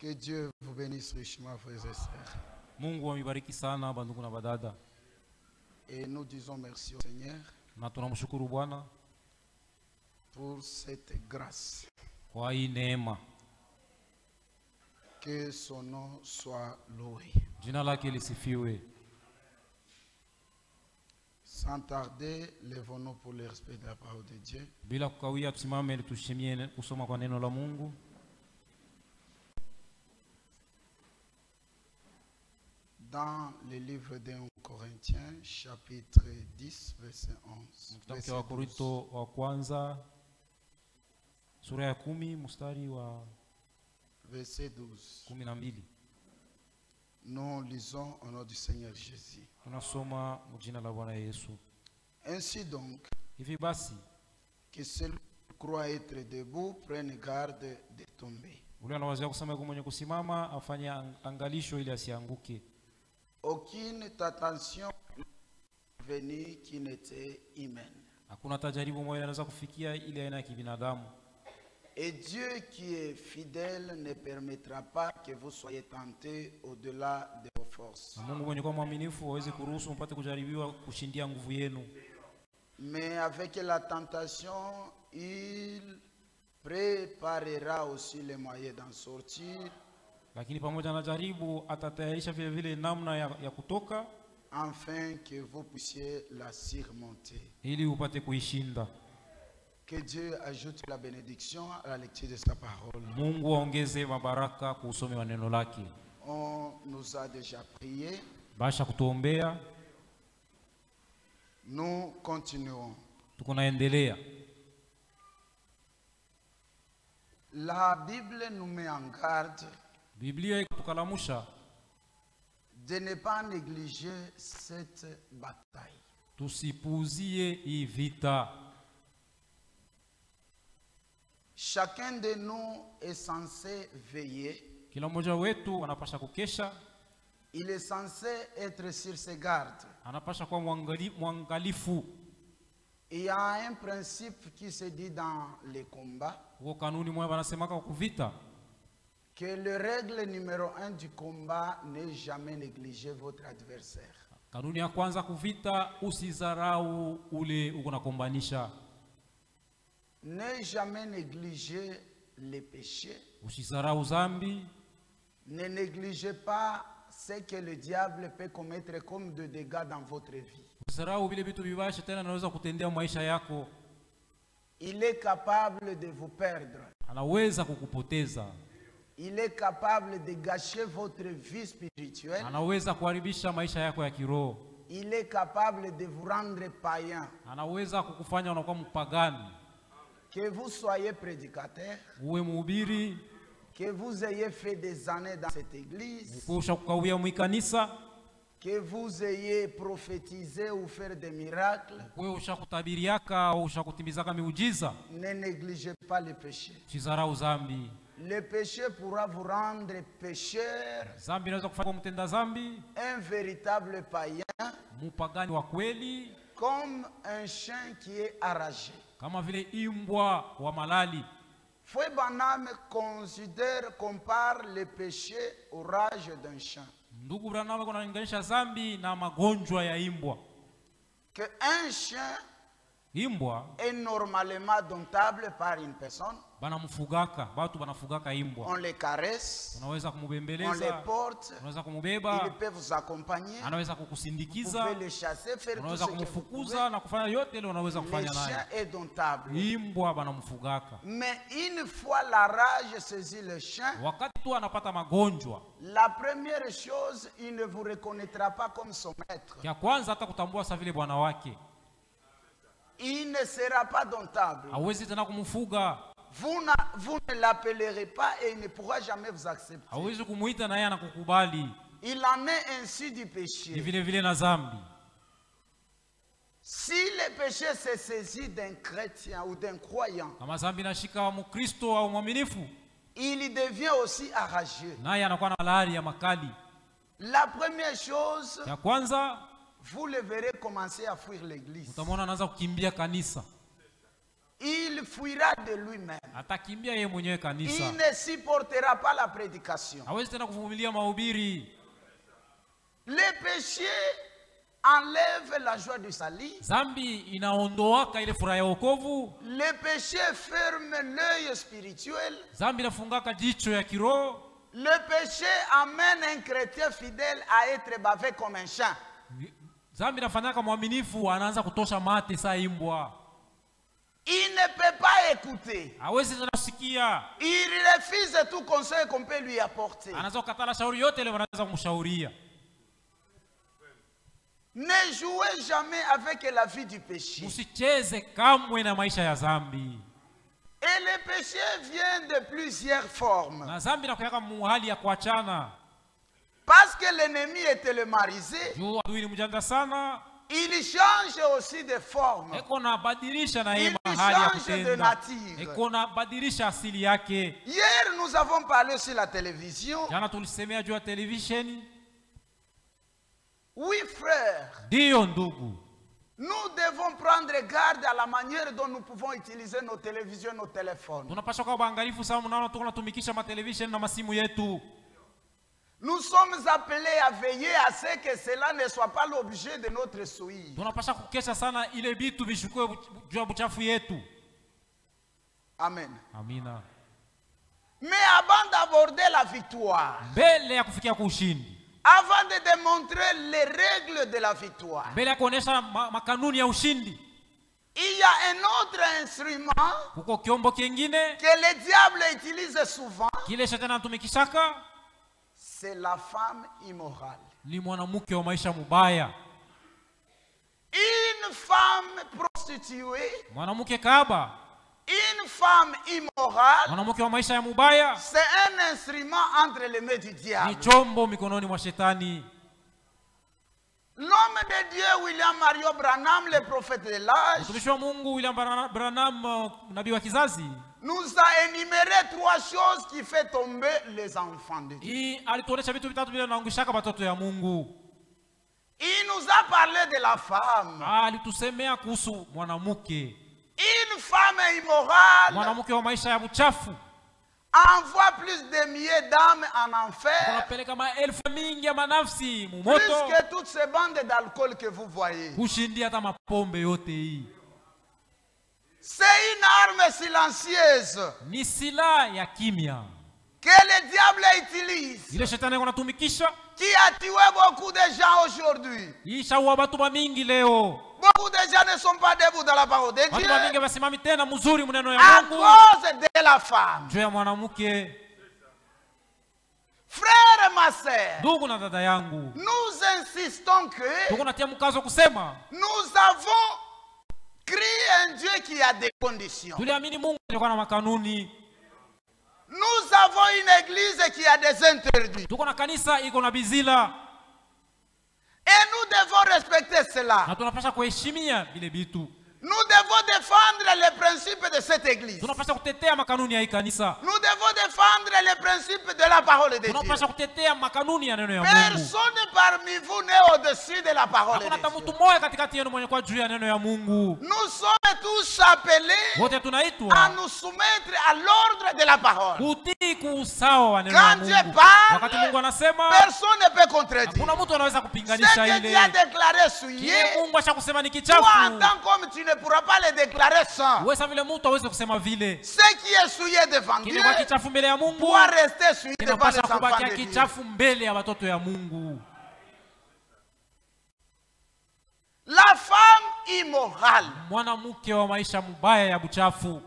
Que Dieu vous bénisse richement, frères et sœurs. Mungu amibariki sana bandugu na badada. Et nous disons merci au Seigneur Na tunamshukuru Bwana pour cette grâce. kwa hii neema. Que son nom soit loué. Jina lake lisifiwe. Sans tarder, lèvons-nous pour le respect de la parole de Dieu. Bila kukawia tusimame ili tushimie kusoma kwa neno la Mungu. Dans le livre d'un Corinthiens, chapitre 10, verset 11. Kitabu cha Wakorintho wa kwanza sura ya 10 mstari wa Verset 12. 12. Nous lisons au nom du Seigneur Jésus. Tunasoma jina la Bwana Yesu. Ainsi donc, Hivi basi, que celui qui croit être debout prenne garde de tomber. ule anaweza kusema yuko mwenye kusimama afanye angalisho ili asianguke. Aucune tentation venue qui n'était humaine. Hakuna tajaribu moja inaweza kufikia ile aina ya kibinadamu. Et Dieu qui est fidèle ne permettra pas que vous soyez tentés au-delà de vos forces. Na Mungu mwenye kuwa mwaminifu hawezi kuruhusu mpate kujaribiwa kushindia nguvu yenu. Mais avec la tentation, il préparera aussi les moyens d'en sortir, Lakini pamoja na jaribu atatayarisha vile vile namna ya kutoka afin que vous puissiez la surmonter. ili upate kuishinda. Que Dieu ajoute la bénédiction à la lecture de sa parole. Mungu aongeze mabaraka kuusomi wa neno lake. On nous a déjà prié. Basha kutuombea, Nous continuons. tukunaendelea. La Bible nous met en garde Biblia iktukalamusha de ne pas négliger cette bataille. tusipuuzie hii vita. Chacun de nous est censé veiller. Kila mmoja wetu anapasha kukesha, Il est censé être sur ses gardes. anapasha kuwa mwangalifu. Il y a un principe qui se dit dans les combats, Huo kanuni moja wanasemaka kuvita, que le règle numéro 1 du combat n'est jamais négliger votre adversaire. kanuni ya kwanza kuvita, usizarau ule uko nakombanisha. Ne jamais négliger les péchés. Usizarau zambi, Ne négligez pas ce que le diable peut commettre comme de dégâts dans votre vie. usizarau vile vitu vibaya shetani anaweza kutendea maisha yako. Il est capable de vous perdre. Anaweza kukupoteza, Il est capable de gâcher votre vie spirituelle. anaweza kuharibisha maisha yako ya kiroho, Il est capable de vous rendre païen. anaweza kukufanya unakuwa mpagani. Que vous soyez prédicateur, Uwe mhubiri, que vous ayez fait des années dans cette église, ukosha kukawia mwikanisa, que vous ayez prophétisé ou fait des miracles, wewe ushakutabiriaka au ushakutimizaka miujiza, ne négligez pas le péché. usizarau zambi. Le péché pourra vous rendre pécheur, Zambi inaweza kufanya mtenda zambi, un véritable païen, mupagani wa kweli, comme un chien qui est enragé. kama vile imbwa wa malali. Fouet Banam compare le péché au rage d'un chien. Ndugu Branham kunalinganisha zambi na magonjwa ya imbwa. Que un chien Imbwa est normalement domptable par une personne. banamfugaka, watu banafugaka imbwa. On les caresse, Unaweza on les kumubembeleza, porte, unaweza kumubeba, il peut vous accompagner, anaweza vous kukusindikiza, pouvez les chasser, faire tout unaweza ce que vous pouvez. kumfukuza na kufanya yote ile unaweza Le kufanya chien naye. est domptable. Imbwa banamfugaka. Mais une fois la rage saisit le chien, Wakati tu anapata magonjwa, la première chose, il ne vous reconnaîtra pas comme son maître. ya kwanza hata kutambua sa vile bwana wake. Il ne sera pas domptable. Hawezi tena kumfuga, Vous ne l'appellerez pas et il ne pourra jamais vous accepter. hawezi kumuita na yeye anakukubali. Il en est ainsi du Ni péché. vile vile na zambi. Si le péché se saisit d'un chrétien ou d'un croyant, Kama zambi nashika Mkristo au mwaminifu, il devient aussi enragé. naye anakuwa na malali ya makali. La première chose, Ya kwanza vous le verrez commencer à fuir l'église. utamwona anaanza kukimbia kanisa. il fuira de lui-même. Atakimbia yeye mwenyewe kanisa. Il ne supportera pas la prédication. Hawezi tena kuvumilia mahubiri. Le péché enlève la joie du salut. Zambi inaondoaka ile furaha ya wokovu. Le péché ferme l'œil spirituel. Zambi inafungaka jicho ya kiroho. Le péché amène un chrétien fidèle à être bavé comme un chien. Zambi inafanyaka mwaminifu anaanza kutosha mate saa imbwa. Il ne peut pas écouter. Hawezi tena kusikia. Il refuse tout conseil qu'on peut lui apporter. Anaanza kukatala shauri yote ile wanaweza kumshauria. Ne jouez jamais avec la vie du péché. Usicheze kamwe na maisha ya zambi. Et le péché vient de plusieurs formes. Na zambi inakuwa muhali ya kuachana. Parce que l'ennemi est télemarisé, Juu adui ni mjanja sana. il change aussi de forme. Eko na badilisha na yeye Il mahali ya change de kutenda. nature. Eko na badilisha asili yake. Hier, nous avons parlé sur la télévision. Jana tulisemea juu ya televisheni. Oui, frère. Ndio ndugu. Nous devons prendre garde à la manière dont nous pouvons utiliser nos télévisions, nos téléphones. Tunapaswa kuwa waangalifu sana mnaona tuko natumikisha matelevisheni na masimu yetu. Nous sommes appelés à veiller à ce que cela ne soit pas l'objet de notre souillure. Tunapaswa kukesha sana ile vitu vishukue juu ya buchafu yetu. Amen. Amina. Mais avant d'aborder la victoire, Mbele ya kufikia kwa ushindi, avant de démontrer les règles de la victoire, mbele ya kuonesha makanuni ya ushindi, il y a un autre instrument kuko kiombo kingine que le diable utilise souvent, kile shetani anatumikishaka, c'est la femme immorale. ni mwanamke wa maisha mubaya. Une femme prostituée, Mwanamke kahaba, une femme immorale, mwanamke wa maisha ya mubaya, c'est un instrument entre les mains du ni diable. chombo mikononi mwa shetani. L'homme de Dieu, William Mario Branham, le prophète de l'âge, Mtumishi wa Mungu William Branham, nabii wa kizazi, nous a énuméré 3 choses qui fait tomber les enfants de Dieu. hii alituonesha vitu vitatu vile vinaangusha watoto ya Mungu. Il nous a parlé de la femme. Alitusemea kuhusu mwanamke. Une femme immorale Mwanamke wa maisha ya buchafu envoie plus de milliers d'âmes en enfer, anapeleka maelfu mingi ya manafsi plus mumoto, que toutes ces bandes d'alcool que vous voyez. kushindia hata mapombe yote. Hii C'est une arme silencieuse ni silaha ya kimya que le diable utilise, ile shetani anatumikisha, qui a tué beaucoup de gens aujourd'hui. ishaua watu mingi leo. Beaucoup de gens ne sont pas debout dans la parole de Watu Dieu mingi wasimami tena mzuri mneno ya à Mungu cause de la femme. juu ya mwanamke. Frère, ma sœur, Ndugu na dada yangu, nous insistons que tuko natia mkazo kusema nous avons créé un Dieu qui a des conditions. tuliamini Mungu alikuwa na makanuni. Nous avons une église qui a des interdits. Tuko na kanisa iko na bizila Et nous devons respecter cela. na tunapaswa kuheshimia vile vitu. Nous devons défendre les principes de cette église. Tunapaswa kutetea makanuni ya hii kanisa. Nous devons défendre les principes de la parole de Dieu. Tunapaswa kutetea makanuni ya neno ya Mungu. Personne parmi vous n'est au-dessus de la parole de Hakuna hata Dieu. mtu mmoja katikati yenu mwenye kwa juu ya neno ya Mungu. Nous sommes tous appelés Wote à tunaitwa nous soumettre à l'ordre de la parole. kutii kuusawa wa neno ya Quand Dieu Mungu. parle, Wakati Mungu anasema, personne ne peut contredire. hakuna mtu anaweza Ce kupinganisha que ile. Dieu a déclaré souillé, Kile Mungu ashakusema ni toi en kichafu. tant qu'homme, tu ne pourras pas le déclarer sans. Wewe vile mtu aweze kusema vile. Ce qui est souillé devant Dieu Kile kwa kichafu mbele ya Mungu doit rester souillé devant les kinapaswa enfants kubakia de Dieu. kichafu mbele ya watoto ya Mungu. La femme immorale. Mwanamke wa maisha mubaya ya buchafu.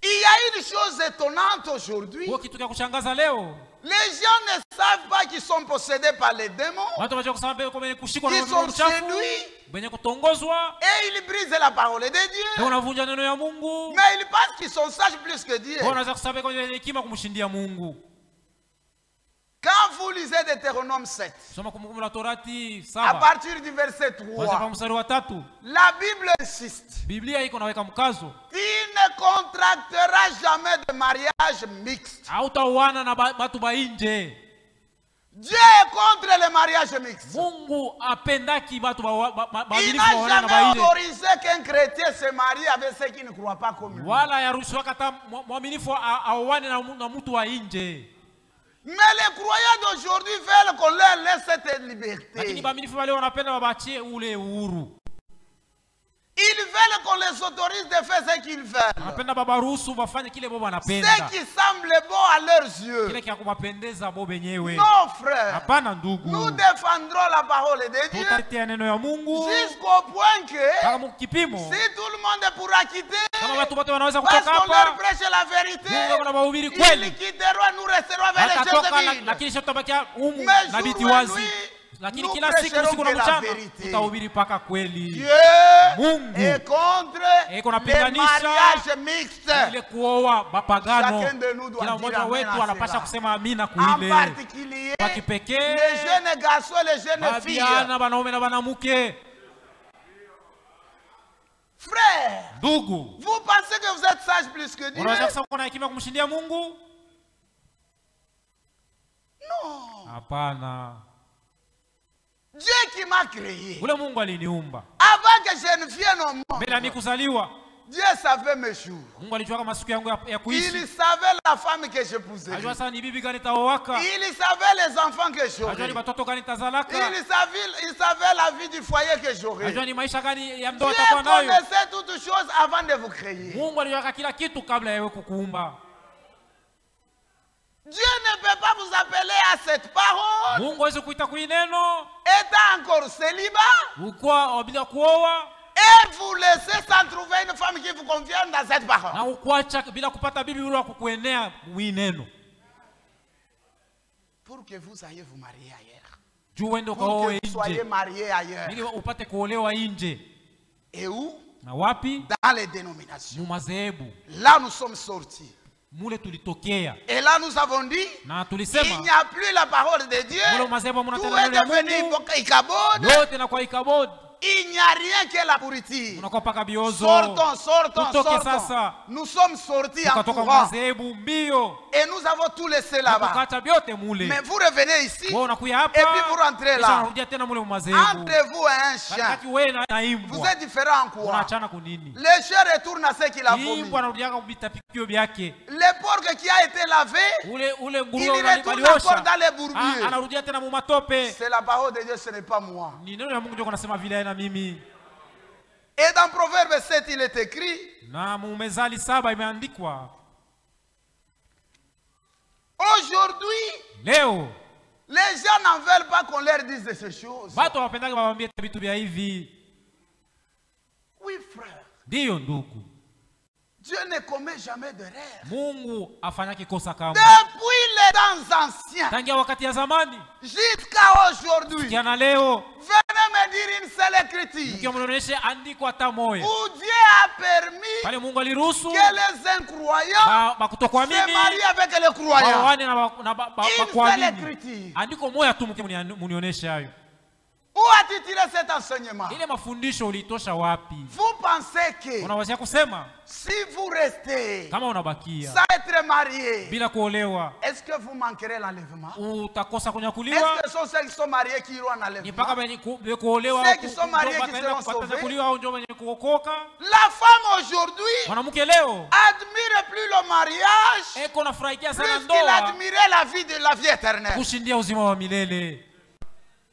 Il y a une chose étonnante aujourd'hui. Kwa kitu cha kushangaza leo, Les gens ne savent pas qu'ils sont possédés par les démons. watu wanajua kusema mbele kwa kushikwa na Ils roho sont mchafu, séduits wenye kutongozwa, et ils brisent la parole de na Dieu. wanavunja neno ya Mungu. Mais ils pensent qu'ils sont sages plus que Dieu. Wanaweza kusema kwa hekima kumshindia Mungu. Quand vous lisez Deutéronome 7, Soma Kumbukumbu la Torati à 7 partir du verset kuanzia 3, mstari wa 3, la Bible insiste. Biblia iko naweka mkazo, Tu ne contracteras jamais de mariage mixte. hautaoana na watu ba nje. Dieu est contre le mariage mixte. Mungu apendaki batu Il n'a jamais autorisé qu'un chrétien se marie avec ceux qui ne croient pas comme lui. wala yaruhusiwa kata mwaminifu aoane na mtu wa nje. Mais les croyants d'aujourd'hui veulent qu'on leur laisse cette liberté. Lakini baaminifu wale wanapenda babachie ule uhuru. Ils veulent qu'on les autorise de faire ce qu'ils veulent. Wanapenda babaruhusu bafanye kile bo wanapenda. Ce qui semble bon à leurs yeux. Kile kia kuwapendeza bo benyewe. Non frère. Hapana ndugu. Nous défendrons la parole de Dieu. Tutatetea neno ya Mungu. Jusqu'au point que kama kipimo. Si tout le monde pourra quitter. Kama watu wote wanaweza kutoka hapa. Parce qu'on leur prêche la vérité. Mungu anawahubiri kweli. Ils quitteront, nous resterons avec les choses de vie. Lakini sio tutabakia humu na biti Mais wazi. Lakini kila siku na mchana tutahubiri paka kweli. Dieu est contre les mariages mixtes. Ile kuoa bapagano. Kila mmoja wetu anapaswa kusema amina kuile. En particulier kwa kipekee les jeunes garçons, les jeunes filles. Babiana banaume na banamuke. Frère, ndugu, vous pensez que vous êtes sage plus que Dieu? Unaweza kusema kuna hekima kumshindia Mungu? Non. Hapana. Dieu qui m'a créé. Ule Mungu aliniumba. Avant que je ne vienne au monde. Bila mimi kuzaliwa. Dieu savait mes jours. Mungu alijua kama siku yangu ya kuishi. Il savait la femme que j'épouserais. Alijua sana ni bibi gani taowaka. Il savait les enfants que j'aurais. Alijua ni watoto gani tazalaka. Il savait la vie du foyer que j'aurais. Alijua ni maisha gani ya ndoa atakuwa nayo. Dieu connaissait toutes choses avant de vous créer. Mungu alijua kila kitu kabla ya wewe kukuumba. Dieu ne peut pas vous appeler à cette parole. Mungu hawezi kuita kwa neno. Étant encore célibat. Ukwa bila kuoa. Et vous laissez sans trouver une femme qui vous convienne dans cette parole. Na ukuacha bila kupata bibi yule wa kukuenea neno. Pour que vous ayez vous marier ailleurs. Juu uende ukaoe nje. Pour que vous soyez mariés ailleurs. Ili upate kuolewa nje. Et où? Na wapi? Dans les dénominations. Mu madhehebu. Là nous sommes sortis. Mule tulitokea. Et là nous avons dit, na tulisema, il n'y a plus la parole de Dieu. Tout est devenu Ikabod. Yote na kwa Ikabod. Il n'y a rien que la pourriture. Sortons. Sortons. Nous sommes sortis en courant. Et nous avons tout laissé là-bas. Mais vous revenez ici. Et puis vous rentrez là. Entre vous et un chien. Vous êtes différents en quoi? Les chiens retournent à ce qu'il a vomi. Le porc qui a été lavé, il retourne encore dans les bourbiers. C'est la parole de Dieu, ce n'est pas moi. Et dans Proverbe 7, il est écrit, aujourd'hui, les gens n'en veulent pas qu'on leur dise de ces choses. Oui, frère. Dieu ne commet jamais d'erreur. Depuis les temps anciens jusqu'à aujourd'hui, venez me dire une seule écriture où Dieu a permis que les incroyants se marient avec les croyants. Une seule écriture. Où as-tu tiré cet enseignement? Vous pensez que si vous restez sans être marié, est-ce que vous manquerez l'enlèvement? Est-ce que ce sont ceux qui sont mariés qui iront en enlèvement? Ceux qui sont mariés qui seront sauvés? La femme aujourd'hui admire plus le mariage plus qu'il admirait la vie éternelle.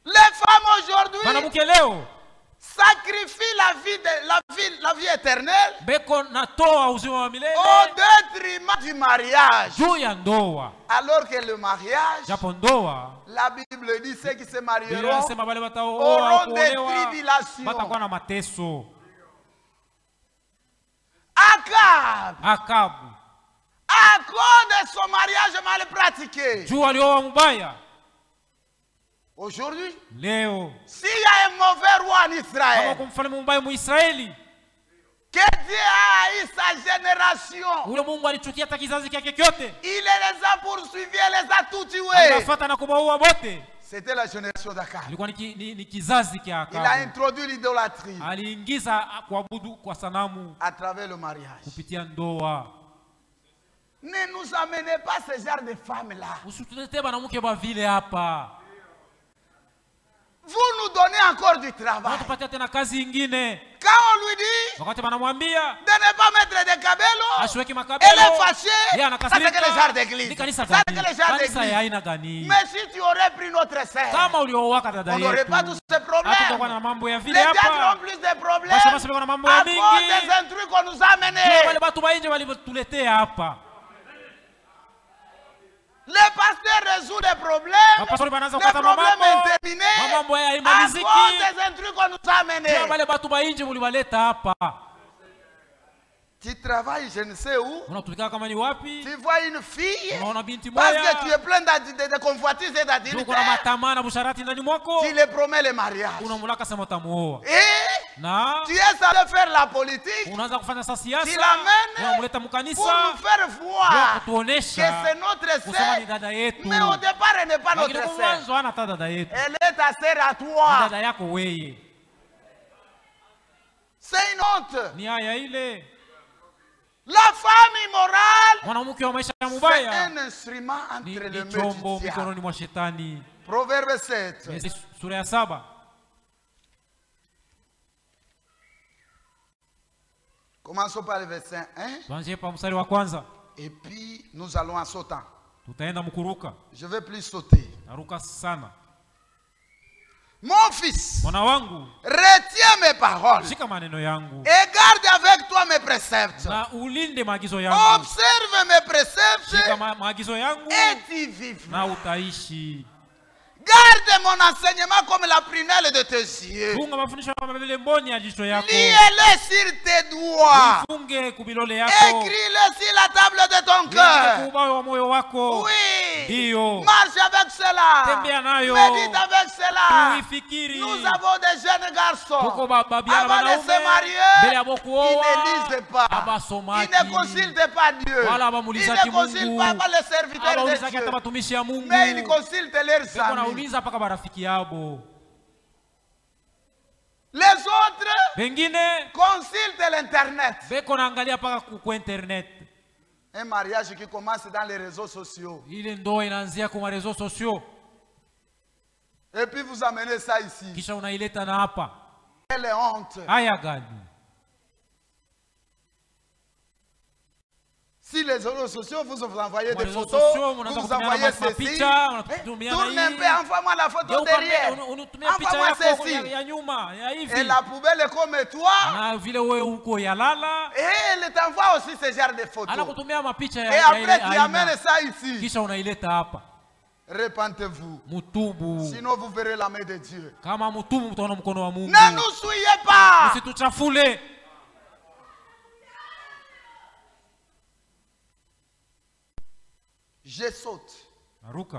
Les femmes aujourd'hui sacrifient la vie éternelle au détriment du mariage. Alors que le mariage, la Bible dit, ceux qui se marieront auront des tribulations. Akab, à cause de son mariage mal pratiqué, aujourd'hui, s'il y a un mauvais roi en Israël, que Dieu a eu sa génération, il les a poursuivis et les a tous tués. C'était la génération d'Akab. Il a introduit l'idolâtrie à travers le mariage. Ne nous amenez pas ce genre de femmes-là. Vous nous donnez encore du travail. Quand on lui dit de ne pas mettre de cabello, elle est fâchée. Ça c'est que les gens d'église. Mais si tu aurais pris notre sœur, on n'aurait pas tous ces problèmes. Les diables ont plus de problèmes à cause des intrus qu'on nous a amenés. Le pasteur résout des problèmes interminés à cause des intrus qu'on nous a amenés. Tu travailles je ne sais où, tu vois une fille, parce que tu es plein de convoitises et d'adultère, tu lui promets le mariage. Et tu es allé faire la politique, tu l'amènes pour nous faire voir que c'est notre sœur, mais au départ elle n'est pas notre sœur. Elle est ta sœur à toi. C'est une honte. La femme immorale, c'est un instrument entre les mains du diable. Proverbe 7. Commençons par le verset 1. Et puis nous allons en sautant. Je vais plus sauter. Mon fils, retiens mes paroles et garde avec toi mes préceptes. Observe mes préceptes et tu vivras. Garde mon enseignement comme la prunelle de tes yeux. Lis-le sur tes doigts. Écris-le sur la table de ton cœur. Oui. Marche avec cela. Médite avec cela. Nous avons des jeunes garçons. Avant de se marier, ils ne lisent pas. Ils ne consultent pas Dieu. Ils ne consultent pas les serviteurs de Dieu. Mais ils consultent leurs amis. Les autres consultent l'internet. Un mariage qui commence dans les réseaux sociaux. Et puis vous amenez ça ici. Quelle honte. Si les réseaux sociaux vous envoyez des photos, vous envoyez ceci, tourne un peu, envoie-moi la photo derrière, envoie-moi ceci. Et la poubelle est comme toi, et elle t'envoie aussi ce genre de photos. Et après tu amènes ça ici. Repentez-vous, sinon vous verrez la main de Dieu. Ne nous souillez pas. Je saute.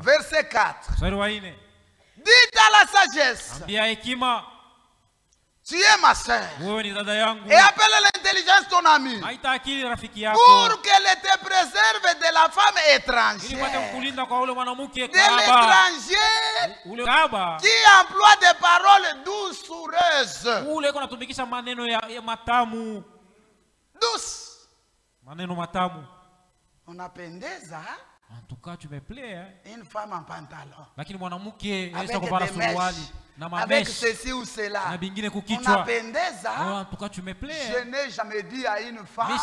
Verset 4. Dites à la sagesse, tu es ma soeur. Et appelle l'intelligence ton ami. Pour qu'elle te préserve de la femme étrangère. De l'étranger qui emploie des paroles doucereuses. Douce. On apendeza. En tout cas, tu me plais. Une femme en pantalon. Avec des mèches. Avec ceci ou cela. On apendeza. En tout cas, tu me plais. Je n'ai jamais dit à une femme. On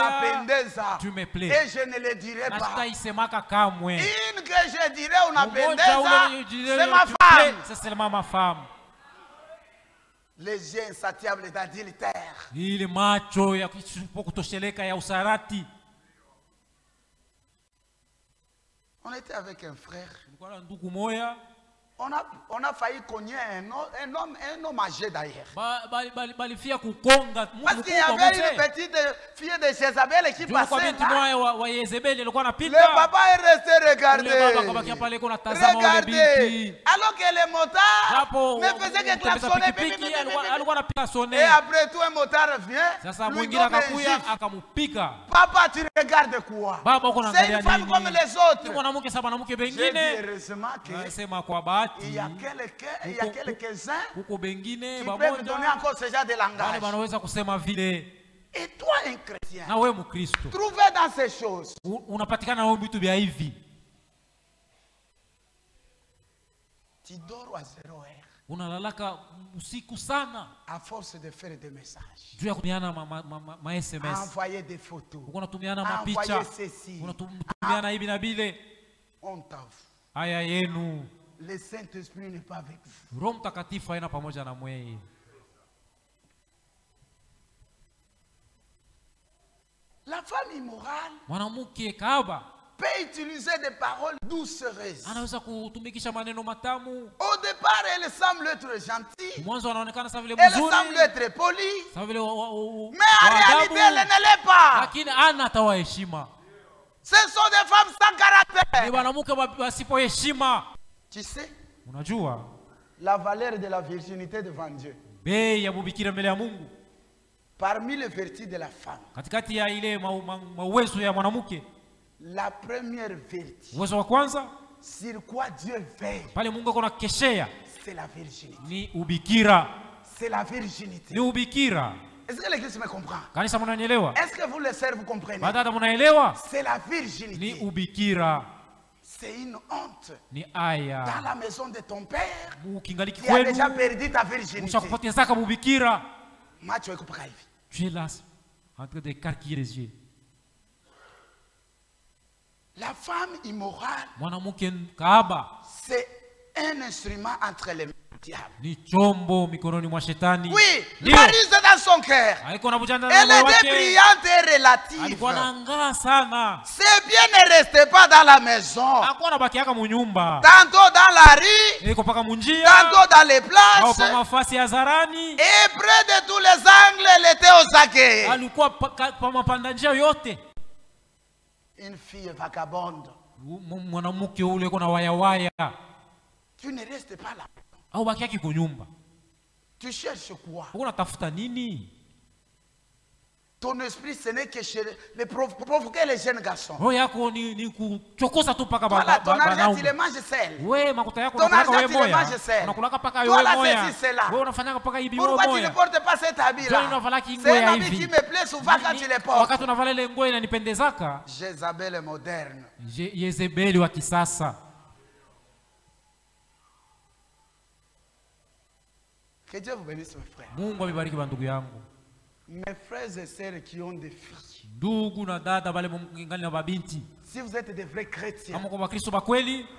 apendeza. Tu me plais. Et je ne le dirai pas. Une que je dirai on apendeza, c'est ma femme. C'est seulement ma femme. Les yeux insatiables d'adultère. Il est macho ya kutosheleka ya usarati. On était avec un frère. On a failli cogner un homme âgé d'ailleurs. Parce qu'il y avait une petite fille de Jézabel qui passait là. Le papa est resté regarder. Alors que le motard ne faisait que klaxonner. Et après tout, un motard vient. Lui donne un gifle. Papa, tu regardes quoi? C'est une femme comme les autres. J'ai dit heureusement que il y a quelques-uns qui peuvent donner encore ce genre de langage. Et toi, un chrétien, na wewe Mkristo, trouver dans ces choses, unapatikana na vitu vya hivi. Tu dors à 0 heure. Unalalaka usiku sana. À force de faire des messages. Juu ya kutumiana ma SMS. Envoyer des photos. Unatumiana mapicha. Unatumiana hivi na bile. On t'avoue. Aya yenu. Le Saint-Esprit n'est pas avec vous. Roho Mtakatifu haina pamoja na mweye. La femme immorale. Mwanamke kahaba peut utiliser des paroles doucereuses. Anaweza kutumikisha maneno matamu. Au départ, elle semble être gentille. Mwanzo anaonekana sawa vile mzuri. Elle semble être polie. Sawa vile mais en réalité, elle ne l'est pas. Lakini ana hatawa heshima. Ce sont des femmes sans caractère. Ni wanawake wasipo heshima. Tu sais? Unajua la valeur de la virginité devant Dieu. Bei ya bubikira mbele ya Mungu. Parmi les vertus de la femme. Katikati ya ile mauwezo ya mwanamke. La première vertu. Uwezo wa kwanza sur quoi Dieu veille. Pale Mungu kuna keshea. C'est la virginité. Ni ubikira. C'est la virginité. Ni ubikira. Est-ce que l'église me comprend? Kanisa mnanielewa? Est-ce que vous les sœurs vous comprenez? Badada mnaelewa? C'est la virginité. Ni ubikira. C'est une honte. Ni aya. Dans la maison de ton père. Ukingaliki kwenu. Tu as déjà perdu ta virginité. Ushakupoteza kama ubikira. Macho yako paka hivi. Tu es là en train de carquiller les yeux. La femme immorale, c'est un instrument entre les mains du diable. Oui, Marie est dans son cœur. Elle est brillante et relative. C'est bien ne restez pas dans la maison. Tantôt dans la rue, tantôt dans les places. Et près de tous les angles, elle était aux aguets. Une fille vagabonde. Tu ne restes pas là. Tu cherches quoi? Ton esprit, ce n'est que provoquer les jeunes garçons. Toi, là, ton argent, tu les manges seul. Ton argent, tu les manges seul. Toi, là, ceci, c'est là. Pourquoi tu ne portes pas cet habit-là? C'est un habit qui me plaît souvent quand tu les portes. Jézabel est moderne. Que Dieu vous bénisse, mes frères. Mes frères et sœurs qui ont des filles. Si vous êtes des vrais chrétiens,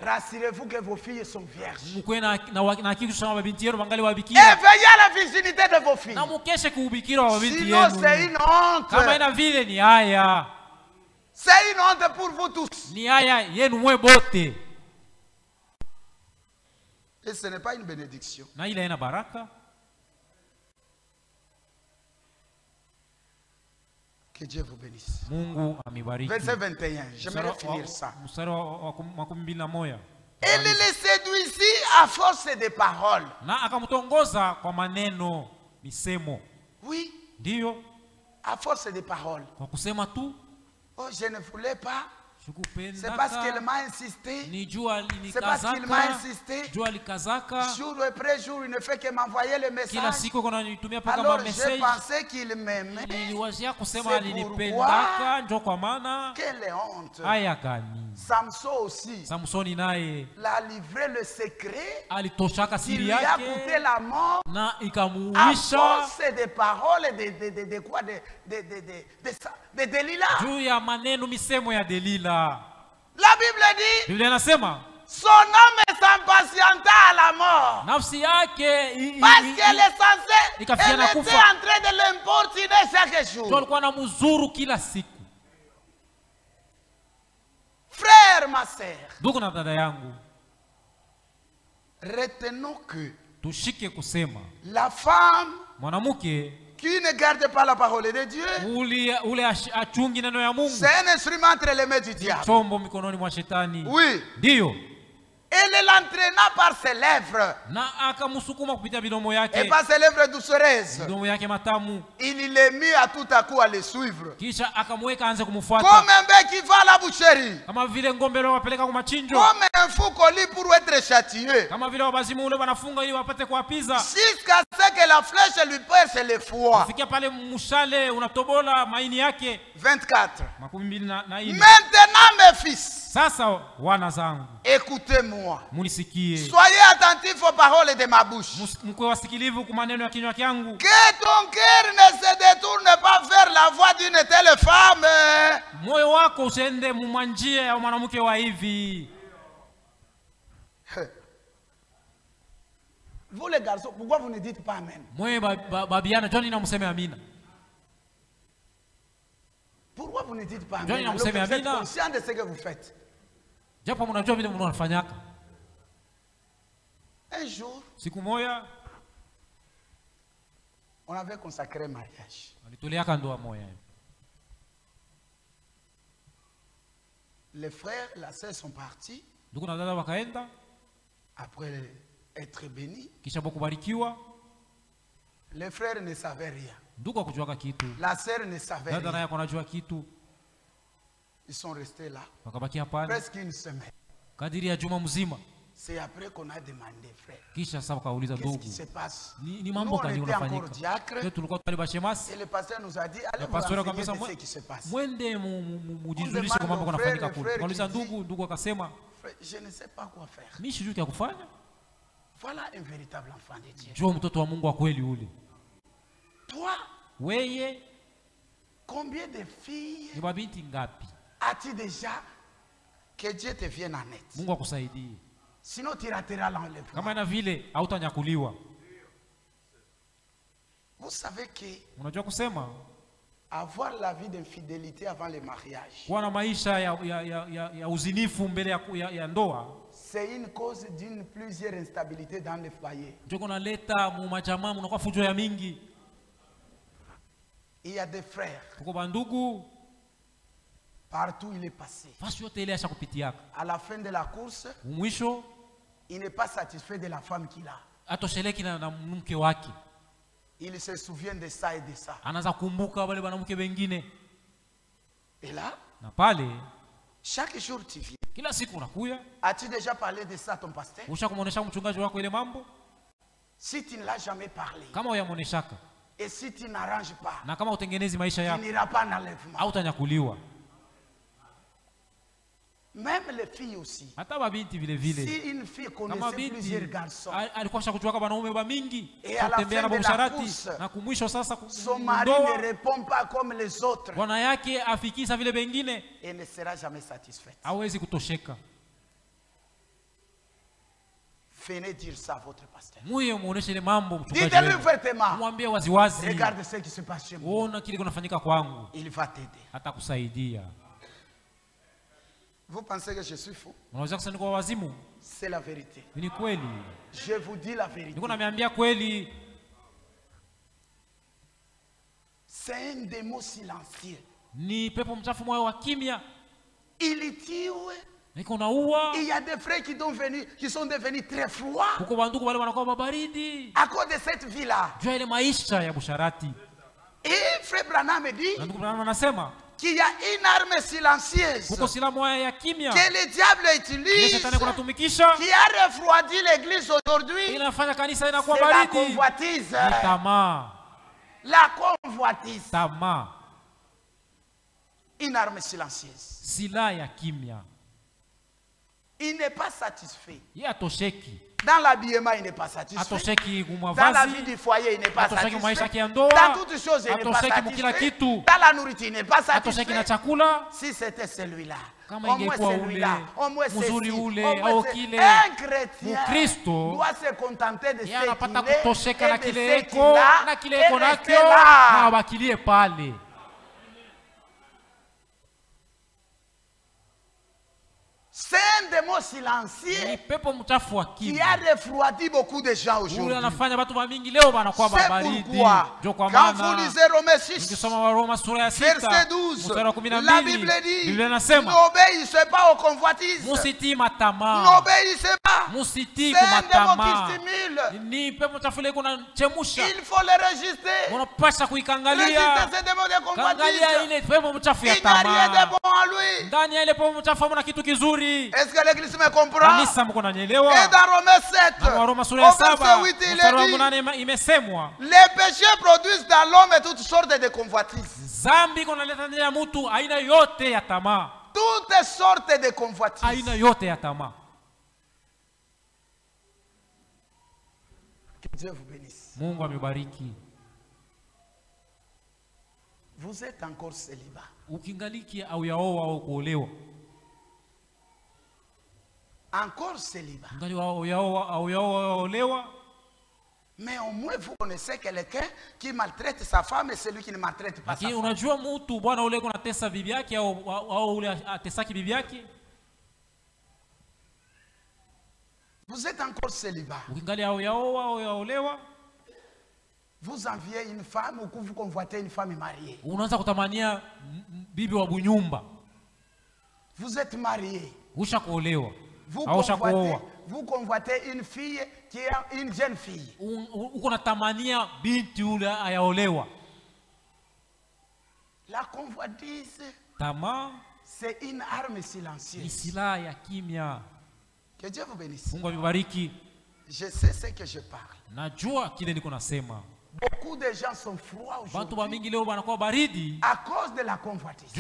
rassurez-vous que vos filles sont vierges. Et veillez à la virginité de vos filles. Sinon c'est une honte. C'est une honte pour vous tous. Et ce n'est pas une bénédiction. Que Dieu vous bénisse. Verset 21. J'aimerais finir ça. Elle les séduisit à force de paroles. Oui. À force de paroles. Oh, je ne voulais pas. C'est parce qu'elle m'a insisté. C'est parce qu'il m'a insisté. Jour après jour, il ne fait que m'envoyer le message. Alors j'ai pensé qu'il m'aimait. C'est pourquoi. Quelle honte. Samson aussi. L'a livré le secret. Il lui a coûté la mort. À force de paroles de quoi? De Delilah. La Bible dit, son homme s'impatienta à la mort. Parce qu'elle est censée, elle était en train de l'importuner chaque jour. Frère, ma sœur, retenons que la femme qui ne garde pas la parole de Dieu, c'est un instrument entre les mains du diable. Oui. Elle l'entraîna par ses lèvres. Et par ses lèvres doucereuses. Il les mit à tout à coup à les suivre. Comme un bec qui va à la boucherie. Comme un fou qu'on lit pour être châtié. Jusqu'à ce que la flèche lui perce le foie. 24. Maintenant mes fils. Écoutez-moi. Soyez attentifs aux paroles de ma bouche. Que ton cœur ne se détourne pas vers la voix d'une telle femme. Vous les garçons, pourquoi vous ne dites pas amen? Pourquoi vous ne dites pas amen? Alors vous êtes conscient de ce que vous faites. Un jour, on avait consacré un mariage. Les frères, la sœur sont partis. Après être bénis, les frères ne savaient rien. La sœur ne savait rien. Ils sont restés là presque une semaine. C'est après qu'on a demandé, frère, qu'est-ce qui se passe? Nous, on était encore diacre. Et le pasteur nous a dit, allez vous renseigner de ce qui se passe. On demande aux frères, le frère qui dit, je ne sais pas quoi faire. Voilà un véritable enfant de Dieu. Toi, combien de filles as-tu déjà que Dieu te vienne en aide? Sinon tu rateras l'enlèvement. Vous savez que avoir la vie d'infidélité avant le mariage, c'est une cause d'une plusieurs instabilité dans le foyer. Il y a des frères, partout il est passé, à la fin de la course, il n'est pas satisfait de la femme qu'il a. Il se souvient de ça et de ça. Et là, chaque jour tu viens. As-tu déjà parlé de ça à ton pasteur? Si tu ne l'as jamais parlé, et si tu n'arranges pas, tu n'iras pas en enlèvement. Même les filles aussi. Si une fille connaissait plusieurs garçons, et à la fin de la course, son mari ne répond pas comme les autres, elle ne sera jamais satisfaite. Venez dire ça à votre pasteur. Dites-lui ouvertement. Regarde ce qui se passe chez moi. Il va t'aider. Vous pensez que je suis fou? C'est la vérité. Je vous dis la vérité. C'est un démon silencieux. Il tue. Il y a des frères qui sont devenus très froids à cause de cette vie-là. Et frère Branham me dit qu'il y a une arme silencieuse que le diable utilise, qui a refroidi l'église aujourd'hui. C'est la convoitise. La convoitise. Une arme silencieuse. Il n'est pas satisfait. Dans l'habillement, il n'est pas satisfait. Dans la vie du foyer, il n'est pas satisfait. Dans toutes choses, il n'est pas satisfait. Dans la nourriture, il n'est pas satisfait. Si c'était celui-là, au moins celui-là, au moins ceci, un chrétien doit se contenter de ce qu'il est et de ce qu'il a et rester là. C'est un démon silencieux qui a refroidi beaucoup de gens aujourd'hui. C'est pourquoi, quand vous lisez Romains 6, verset 12, la Bible dit, n'obéissez pas aux convoitises. N'obéissez pas. C'est un démon qui stimule. Il faut le résister. Résister ces démons de convoitises. Il n'y a rien de bon en lui. Est-ce que l'église me comprend? Et dans Romains 7, au verset 8, il est dit, les péchés produisent dans l'homme toutes sortes de convoitises. Toutes sortes de convoitises. Que Dieu vous bénisse. Vous êtes encore célibat. Encore célibat. Mais au moins vous connaissez quelqu'un qui maltraite sa femme et celui qui ne maltraite pas sa femme. Vous êtes encore célibat. Vous enviez une femme ou vous convoitez une femme mariée. Vous êtes marié. Vous convoitez une fille qui est une jeune fille. La convoitise, c'est une arme silencieuse. Que Dieu vous bénisse. Je sais ce que je parle. Beaucoup de gens sont froids aujourd'hui à cause de la convoitise.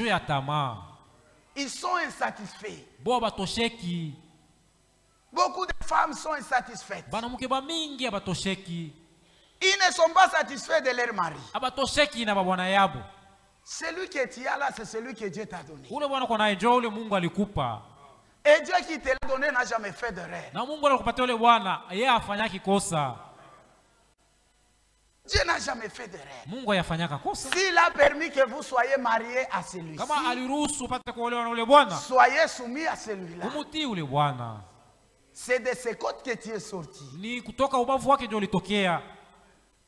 Ils sont insatisfaits. Beaucoup de femmes sont insatisfaites. Ils ne sont pas satisfaits de leur mari. Celui que tu as là, c'est celui que Dieu t'a donné. Et Dieu qui te l'a donné n'a jamais fait d'erreur. Dieu n'a jamais fait d'erreur. S'il a permis que vous soyez mariés à celui-ci, soyez soumis à celui-là. C'est de ce côté que tu es sorti.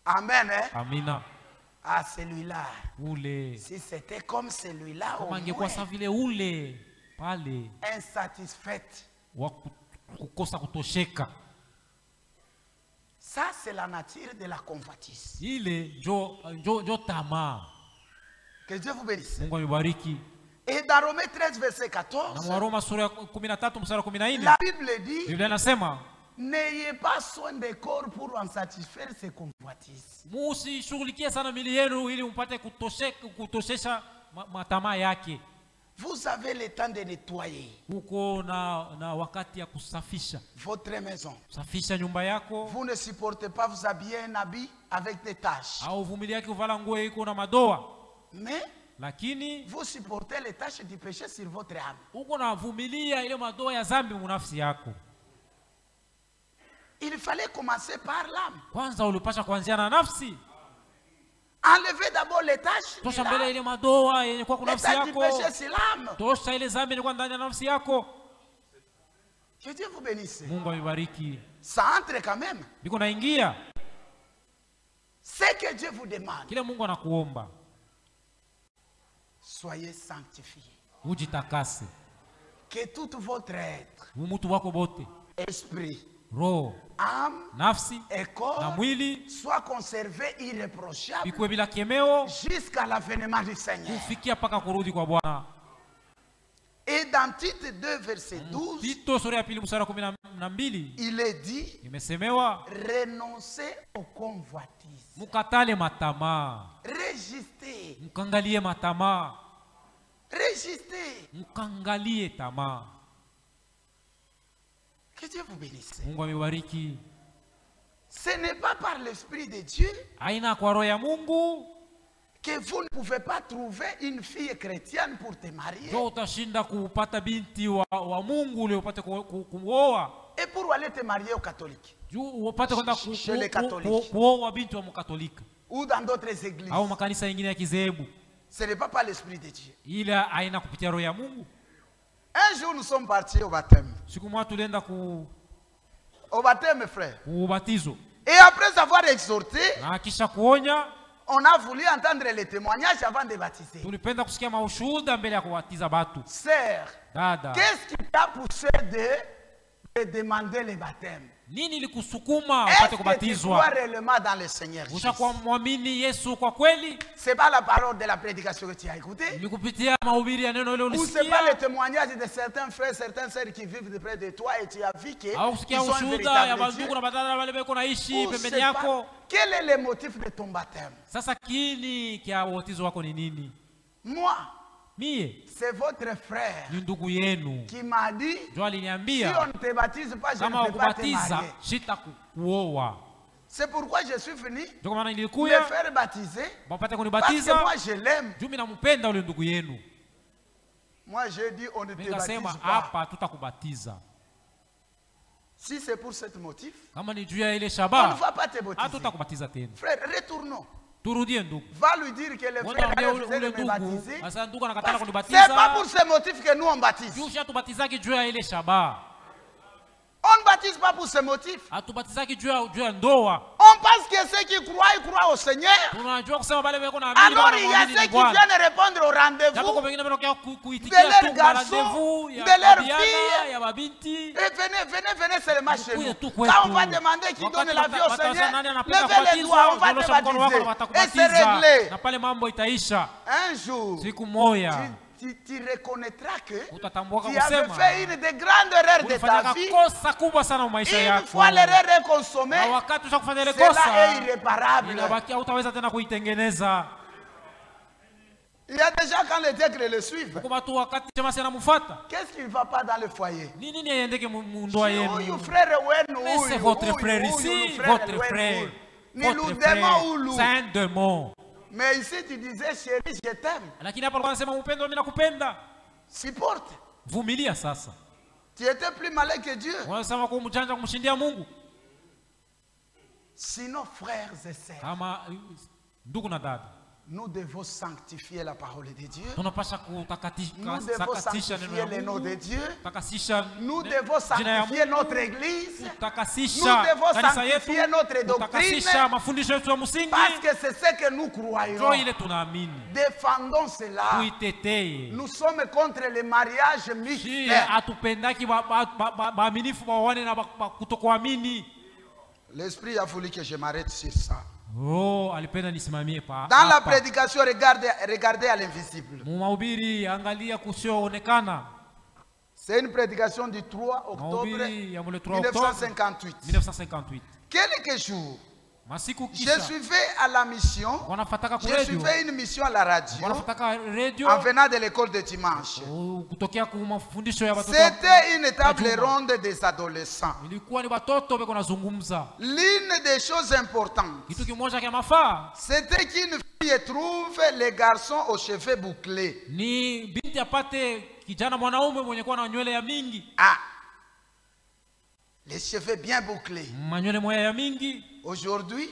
Amen. Amina. À celui-là. Si c'était comme celui-là, insatisfaite. Ça, c'est la nature de la convoitise. Que Dieu vous bénisse. Et dans Romains 13, verset 14, la Bible dit, n'ayez pas soin des corps pour en satisfaire ces convoitises. Vous avez le temps de nettoyer votre maison. Vous ne supportez pas vous habiller un habit avec des taches. Mais vous supportez les tâches du péché sur votre âme. Il fallait commencer par l'âme. Enlevez d'abord les tâches du péché sur l'âme. Que Dieu vous bénisse. Ça entre quand même. C'est que Dieu vous demande. Soyez sanctifiés. Que tout votre être, esprit, âme et corps soit conservé irréprochable jusqu'à l'avènement du Seigneur. Et dans Tite 2, verset 12, il est dit, renoncez aux convoitises. Résistez. Résistez. Que Dieu vous bénisse. Ce n'est pas par l'Esprit de Dieu que vous ne pouvez pas trouver une fille chrétienne pour te marier. Et pour aller te marier au catholique. Chez les catholiques. Ou dans d'autres églises. Ce n'est pas par l'Esprit de Dieu. Un jour, nous sommes partis au baptême. Au baptême, frère. Et après avoir exhorté, on a voulu entendre les témoignages avant de baptiser. Sœur, qu'est-ce qui t'a poussé de demander le baptême? Est-ce que tu crois réellement dans le Seigneur Jésus? C'est pas la parole de la prédication que tu as écoutée? Ou c'est pas le témoignage de certains frères, certaines sœurs qui vivent près de toi et tu as vu qu'ils sont un véritable Dieu? Ou c'est pas... Quel est le motif de ton baptême? Moi, c'est votre frère qui m'a dit, si on ne te baptise pas, je ne peux pas te marier. C'est pourquoi je suis venu me faire baptiser, parce que moi je l'aime. Moi j'ai dit, on ne te baptise pas. Si c'est pour ce motif, on ne va pas te baptiser. Frère, retournons. Va lui dire que le frère a refusé de me baptiser. C'est pas pour ce motif que nous on baptise. On ne baptise pas pour ce motif. On pense que ceux qui croient, ils croient au Seigneur. Alors il y a ceux qui viennent répondre au rendez-vous de leurs garçons, de leurs filles. Et venez seulement chez nous. Quand on va demander qui donne la vie au Seigneur, levez les doigts, on va te baptiser. Et c'est réglé. Un jour, tu reconnaîtras que tu avais fait une des grandes erreurs de ta vie. Une fois l'erreur est consommée, cela est irréparable. Il y a des gens quand les diacres le suivent. Qu'est-ce qui ne va pas dans le foyer? C'est votre frère ici, votre frère. C'est un démon. Mais ici tu disais chérie, je t'aime. Supporte. Tu étais plus malin que Dieu. Sinon, frères et sœurs, nous devons sanctifier la parole de Dieu. Nous devons sanctifier le nom de Dieu. Nous devons sanctifier notre église. Nous devons sanctifier notre doctrine. Parce que c'est ce que nous croyons. Défendons cela. Nous sommes contre les mariages mixtes. L'Esprit a voulu que je m'arrête sur ça. Dans la prédication, regardez à l'invisible. C'est une prédication du 3 octobre 1958. Quelques jours, je suivais à la mission, je suivais une mission à la radio en venant de l'école de dimanche. C'était une table ronde des adolescents. L'une des choses importantes, c'était qu'une fille trouve les garçons aux cheveux bouclés. Ah, les cheveux bien bouclés. Aujourd'hui,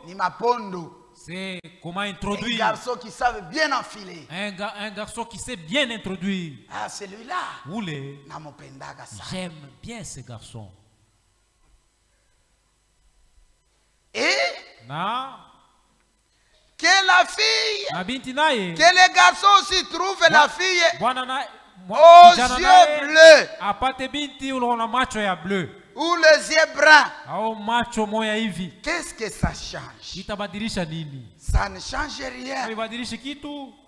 ni Mapondo. C'est comment introduire. Un garçon qui savait bien enfiler. Un garçon qui sait bien introduire. Ah, celui-là. J'aime bien ce garçon. Et que la fille, que les garçons aussi trouvent la fille aux yeux bleus. Ou les yeux bruns. Qu'est-ce que ça change? Ça ne change rien.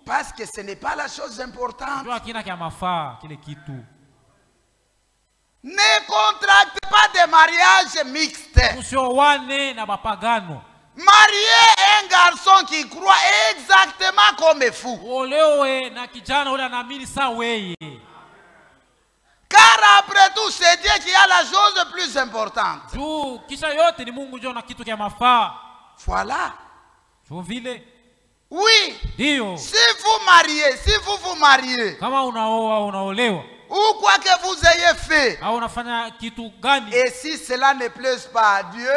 Parce que ce n'est pas la chose importante. Ne contracte pas de mariage mixte. Marier un garçon qui croit exactement comme fou. Car après tout, c'est Dieu qui a la chose plus importante. Voilà. Oui. Si vous vous mariez, ou quoi que vous ayez fait, et si cela ne plaise pas à Dieu,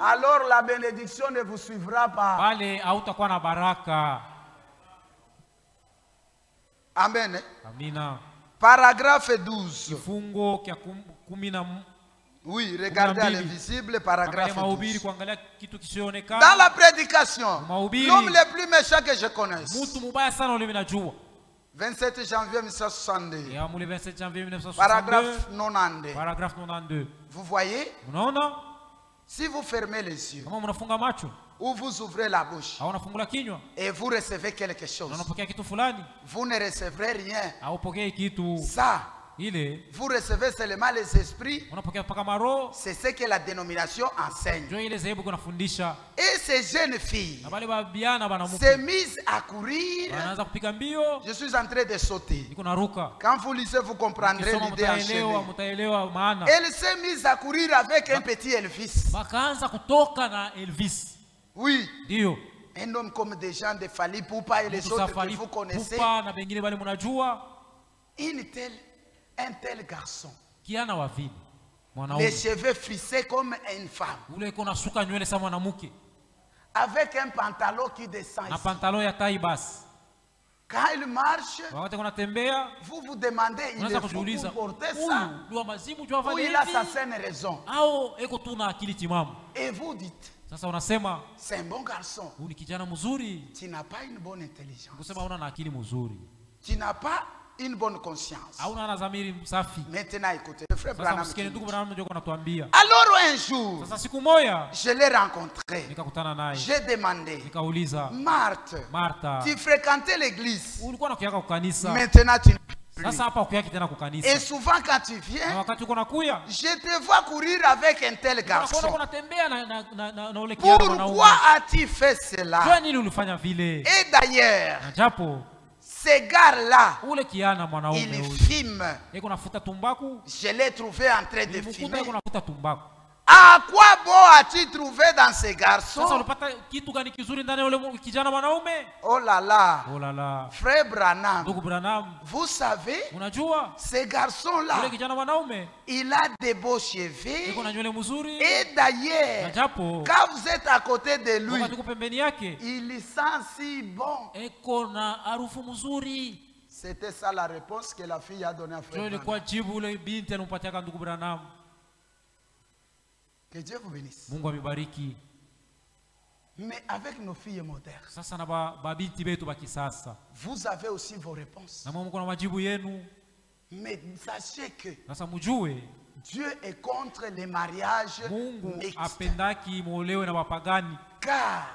alors la bénédiction ne vous suivra pas. Amen. Amina. Paragraphe 12. Kifungo kya oui, regardez à l'invisible, paragraphe 12. Dans Dans la prédication, l'homme le plus méchant que je connaisse. 27 janvier 1962. Paragraphe 92. Vous voyez? Si vous fermez les yeux, ou vous ouvrez la bouche, et vous recevez quelque chose, vous ne recevrez rien. Ça, vous recevez seulement les esprits. C'est ce que la dénomination enseigne. Et ces jeunes filles s'est mise à courir. Je suis en train de sauter. Quand vous lisez, vous comprendrez l'idée enchaînée. Elle s'est mise à courir avec un petit Elvis. Oui. Un homme comme des gens de Fali Poupa et les autres que vous connaissez. Un tel garçon, les cheveux frissés comme une femme, avec un pantalon qui descend ici. Quand il marche, vous vous demandez, il est fou pour porter ça, ou il a sa saine raison. Et vous dites, c'est un bon garçon. Tu n'as pas une bonne intelligence. Tu n'as pas une bonne conscience. Maintenant écoutez, le frère Branham. Alors un jour, je l'ai rencontré. J'ai demandé, Marthe, tu fréquentais l'église. Maintenant tu ne peux plus. Et souvent quand tu viens, je te vois courir avec un tel garçon. Pourquoi as-tu fait cela? Et d'ailleurs, ces gars-là, ils fument. Je l'ai trouvé en train de fumer. À quoi bon as-tu trouvé dans ces garçons? Oh là là. Frère Branham, vous savez, ces garçons-là, il a des beaux cheveux. Et d'ailleurs, quand vous êtes à côté de lui, il sent si bon. C'était ça la réponse que la fille a donnée à frère Branham. Que Dieu vous bénisse. Mais avec nos filles modernes, vous avez aussi vos réponses. Mais sachez que Dieu est contre les mariages mixtes. Car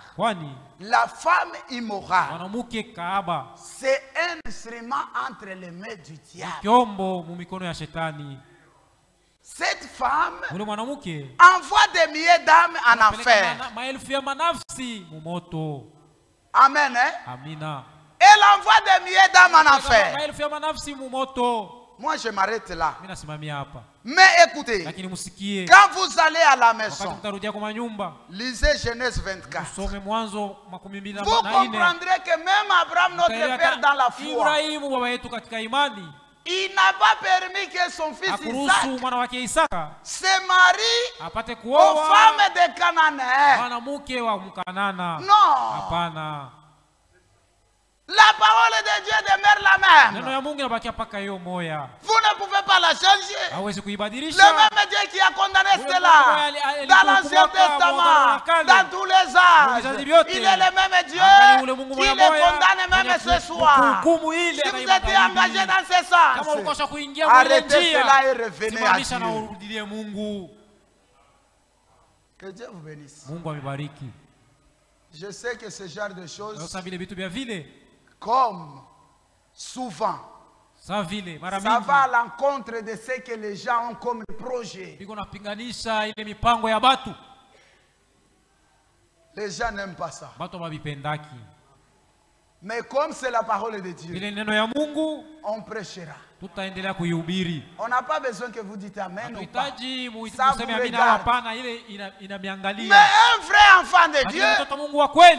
la femme immorale, c'est un instrument entre les mains du diable. Cette femme envoie des milliers d'âmes en enfer. Amen. Elle envoie des milliers d'âmes en enfer. Moi, je m'arrête là. Mais écoutez, quand vous allez à la maison, lisez Genèse 24. Vous comprendrez que même Abraham, notre père dans la foi, il n'a pas permis que son fils Isaac se marie aux femmes de Cananéens. Non. La parole de Dieu demeure la même. Vous ne pouvez pas la changer. Le même Dieu qui a condamné cela dans l'Ancien Testament, dans tous les âges, il est le même Dieu qui les condamne même ce soir. Si vous étiez engagé dans ce sens, arrêtez cela et revenez à Dieu. Que Dieu vous bénisse. Je sais que ce genre de choses, comme souvent, ça va à l'encontre de ce que les gens ont comme projet. Les gens n'aiment pas ça. Mais comme c'est la parole de Dieu, on prêchera. On n'a pas besoin que vous dites amen ou pas. Ça vous regarde. Mais un vrai enfant de Dieu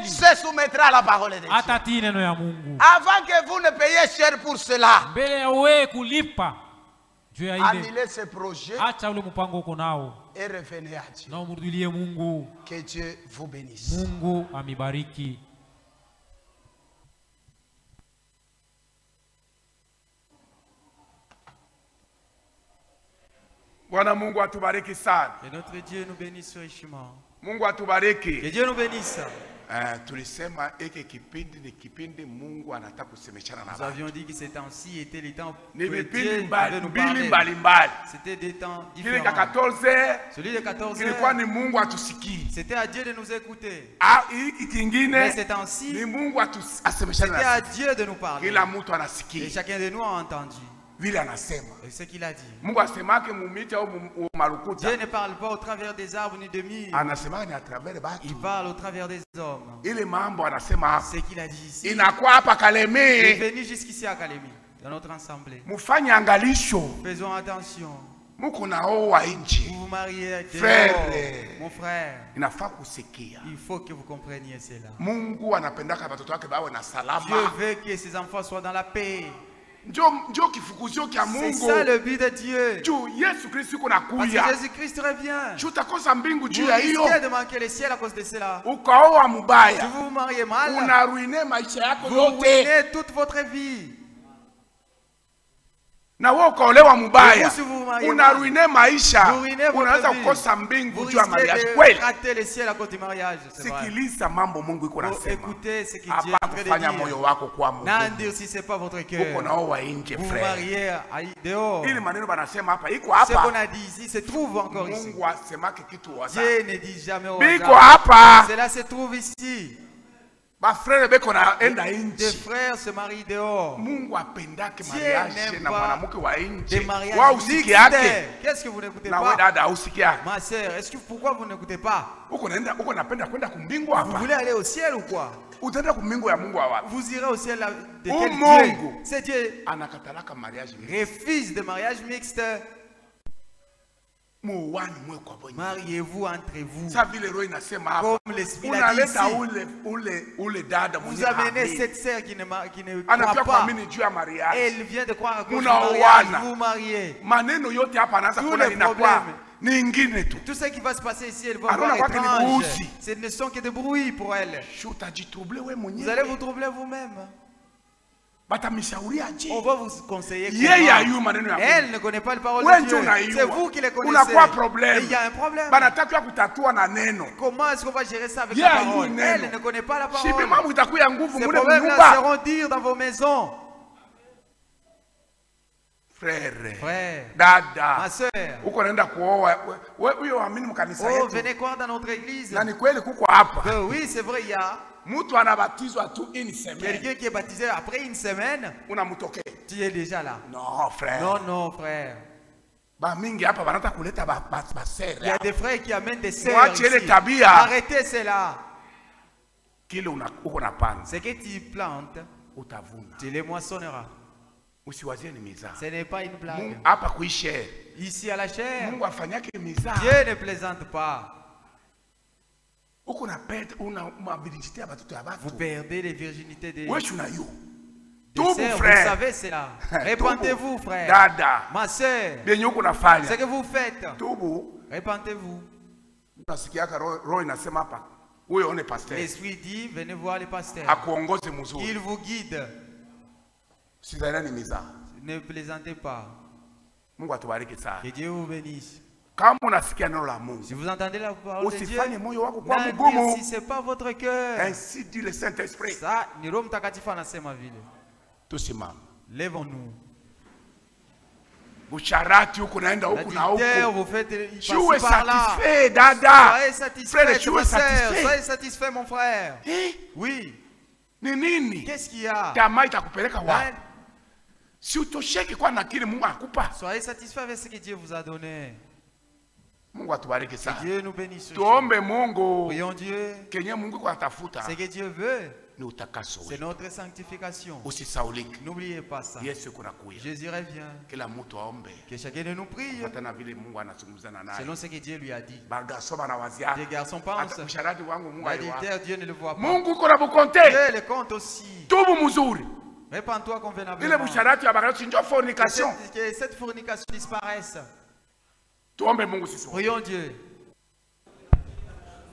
se soumettra à la parole de Dieu. Avant que vous ne payiez cher pour cela, annulez ce projet et revenez à Dieu. Que Dieu vous bénisse. Bwana Mungu atubariki sana. Et notre Dieu nous bénisse richement. Mungu atubariki. Que Dieu nous bénisse. Tulisema eke kipindi ni kipindi Mungu anataka kusemeshana na nous avions dit que ces temps-ci étaient les temps que Dieu avait nous parler. C'était des temps différents. Celui de 14 heures, c'était à Dieu de nous écouter. Mais ces temps-ci, c'était à Dieu de nous parler. Et chacun de nous a entendu. Et ce qu'il a dit. Dieu ne parle pas au travers des arbres ni de murs. Il parle au travers des hommes. Ce qu'il a dit ici. Il est venu jusqu'ici à Kalemi, dans notre assemblée. Faisons attention. Vous vous mariez frère, mon frère. Il faut que vous compreniez cela. Dieu veut que ses enfants soient dans la paix. C'est ça le but de Dieu. Parce que Jésus-Christ revient. Vous risquez de manquer le ciel à cause de cela. Si vous vous mariez mal, vous ruinez toute votre vie. Na wewe ukaolewa mubaya unaruine maisha, unaweza kukosa mbingu juu ya mariage. Kweli, sikiliza mambo Mungu iko nasema. Hapa fanya moyo wako kwa Mungu. Uko nao wa nje frère. Ili maneno banasema hapa iko hapa. Mungu asemake kitu waza. Biko hapa. Cela se trouve ici. Des frères se marient dehors. Qu'est-ce que vous n'écoutez pas? Ma sœur, pourquoi vous n'écoutez pas? Vous voulez aller au ciel ou quoi? Vous irez au ciel de quel Dieu? C'est Dieu refuse de mariage mixte. Mariez-vous entre vous. Comme l'Esprit l'a dit ici. Vous amenez cette sœur qui ne croit pas. Elle vient de croire à cause du mariage. Vous mariez. Tous les problèmes. Tout ce qui va se passer ici, elle va voir étrange. Ce ne sont que des bruits pour elle. Vous allez vous troubler vous-même. On va vous conseiller. Elle ne connaît pas les paroles de Dieu. C'est vous qui les connaissez. Et il y a un problème. Comment est-ce qu'on va gérer ça avec la parole? Elle ne connaît pas la parole. Ces problèmes-là seront durs dans vos maisons. Frère, ma soeur, venez croire dans notre église. Oui, c'est vrai, il y a quelqu'un qui est baptisé après une semaine. Tu es déjà là. Non, frère. Non, frère. Il y a des frères qui amènent des sœurs ici. Arrêtez cela. Ce que tu plantes, tu les moissonneras. Ce n'est pas une blague. Ici à la chair, Dieu ne plaisante pas. Vous perdez les virginités des sœurs. Vous savez cela. Répentez-vous, frère. Ma sœur, ce que vous faites, répentez-vous. L'Esprit dit, venez voir les pasteurs. Il vous guide. Ne plaisantez pas. Que Dieu vous bénisse. Si vous entendez la parole de Dieu, si ce n'est pas votre cœur. Ainsi dit le Saint-Esprit. Lèvons-nous. Vous faites satisfait, dada. Soyez satisfait, mon frère. Oui. Qu'est-ce qu'il y a? Soyez satisfait avec ce que Dieu vous a donné. Que Dieu nous bénisse. Prions Dieu. Ce que Dieu veut, c'est notre sanctification. N'oubliez pas ça. Jésus revient. Que chacun de nous prie selon ce que Dieu lui a dit. Les garçons pensent. L'adultère, Dieu ne le voit pas. Dieu le compte aussi. Répands-toi convenablement. Que cette fornication disparaisse. Prions Dieu.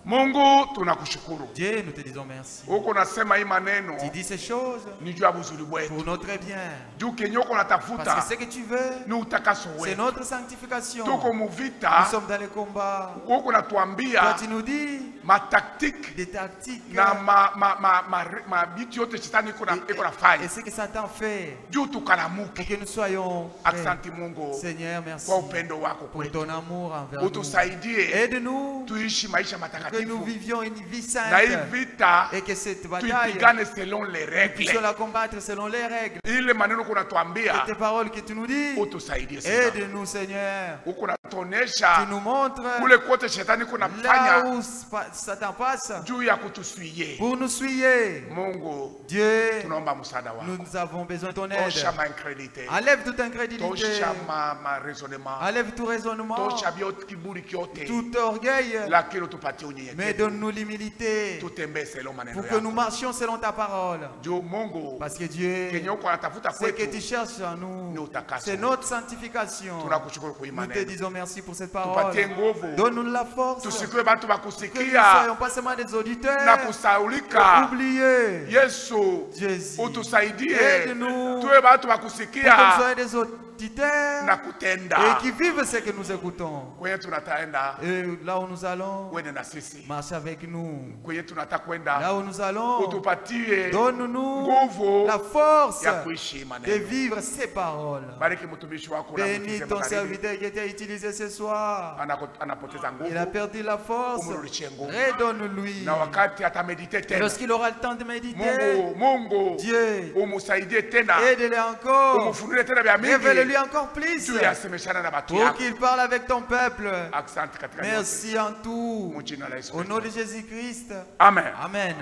Mungu tunakushukuru. Dieu, nous te disons merci. Uko nasema hii maneno. Tu dis ces choses ni juu ya buzuri bwetu. pour notre bien. Juu kenye uko natafuta. Parce que ce que tu veux, ni utakaso wetu. C'est notre sanctification. Tuko muvita. Nous sommes dans les combats. Uko natuambia. Toi tu nous dis ma tactique. Des tactiques. Na ma bitu yote shetani iko nafanya. Et ce que Satan fait. Juu tukalamuke. Pour que nous soyons Asante Mungu. Seigneur, merci. Kwa upendo wako pour ton amour envers nous. Utusaidie. Aide-nous. Tuishi maisha matakatifu. Que nous vivions une vie sainte. Na hii vita. Et que cette bataille. Tuipigane selon les règles. Puissions la combattre selon les règles. Ile maneno kuna tuambia. Tes paroles que tu nous dis. Utusaidie Seigneur. Aide-nous Seigneur. Uko natuonesha. Tu nous montres. Kule kote shetani kuna fanya. Là où Satan passe. Juu ya kutusuie. Pour nous suyer. Mungu. Dieu. Tunaomba msaada wako. Nous avons besoin de ton aide. Tosha ma incrédulité. Enlève toute incrédulité. Tosha ma raisonnement. Enlève tout raisonnement. Tosha kiburi kyote. Tout orgueil. Lakini tupatie unyenyekevu. Mais donne-nous l'humilité. Tutembee selon maneno yako. Pour que nous marchions selon ta parole. Juu Mungu. Parce que Dieu. Kenye uko anatafuta kwetu. Ce que tu cherches en nous. C'est notre sanctification. Tunakushukuru kwa imani. Nous te disons merci pour cette parole. Tupatie nguvu. Donne-nous la force. Tusikwe bantu bakusikia. Que nous ne soyons pas seulement des auditeurs. Na kusaulika. Oublier. Yesu. Jésus. Utusaidie. Aide-nous. Tuwe bantu bakusikia. Que nous soyons des auditeurs. Na kutenda. Et qui vivent ce que nous écoutons. Kwenye tunataenda. Et là où nous allons. Wende na sisi. Marche avec nous. Kwenye tunataka kwenda. Là où nous allons. Utupatie. Donne-nous nguvu. La force. Ya kuishi maneno. De vivre ces paroles. Bariki mtumishi wako. Bénis ton serviteur qui était utilisé ce soir. Anapoteza nguvu. Il a perdu la force. Redonne-lui. Na wakati atamedite tena. Lorsqu'il aura le temps de méditer. Mungu. Dieu. Umusaidie tena. Aide-le encore. Umufunulie tena vya mingi. Révèle-lui encore plus. Tu yasemeshana na watu yako. Pour qu'il parle avec ton peuple. Asante katika merci en tout. Au nom de Jésus-Christ. Amen. Amen.